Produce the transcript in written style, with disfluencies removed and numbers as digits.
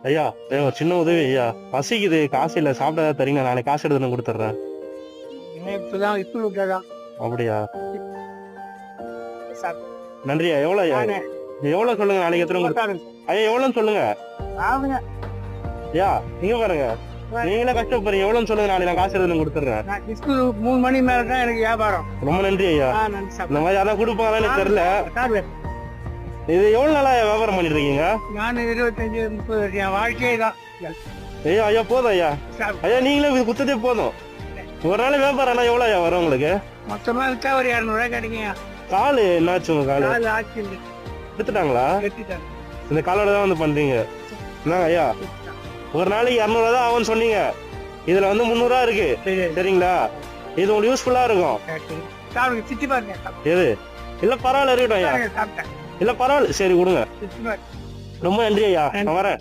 ஐயா ஒரு சின்ன உதவி ஐயா, பசிக்குது, காசு இல்ல, சாப்பிட தரீங்க, நாளைக்கு காசு எடுத்து கொடுத்துட்றேன். இப்பதான் ஸ்கூல் விட்டாதான். அப்படியா? நன்றியா. எவ்வளவு ஐயா? எவ்வளவு சொல்லுங்க, நாளைக்கு எத்தனை ஐயா? எவ்வளவுன்னு சொல்லுங்க ஐயா. நீங்க பாருங்க, நீங்களே கஷ்டப்படுறீங்க, எவ்வளவுன்னு சொல்லுங்க, நாளைக்கு நான் காசு எடுத்து கொடுத்துட்றேன். 3 மணி மேலதான் எனக்கு வியாபாரம். ரொம்ப நன்றி ஐயா. இந்த மாதிரி யாராவது கொடுப்பாங்கன்னு எனக்கு தெரியல. இது எவ்வளவு நாளா வியாபாரம் பண்ணிட்டு இருக்கீங்க? நான் 25-30 வருஷம் என் வாழ்க்கையே தான். ஐயா ஐயா போதும் ஐயா. ஐயா நீங்களே இது குத்ததே போதும். ஒரு நாள் வியாபாரம் எவ்வளவு ஐயா வரும் உங்களுக்கு? மொத்தமா வித்தா ஒரு 200 ரூபாய் கிடைக்குங்க. காலு என்னாச்சு உங்க காலு? கால் ஆச்சு எடுத்துட்டாங்களா? எடுத்துட்டாங்க. இந்த காலோட தான் வந்து பண்றீங்க என்னங்க ஐயா? ஒரு நாளைக்கு 200 ரூபா தான் ஆகும்னு சொன்னீங்க, இதுல வந்து 300 ரூபா இருக்கு. சரிங்களா? இது உங்களுக்கு யூஸ்ஃபுல்லா இருக்கும். சிட்டி பாருங்க. எது? இல்ல பரவாயில்ல இருக்கட்டும் ஐயா. சாப்பிட்டேன். இல்ல பரவாயில்ல, சரி கொடுங்க. ரொம்ப நன்றி ஐயா, நான் வரேன்.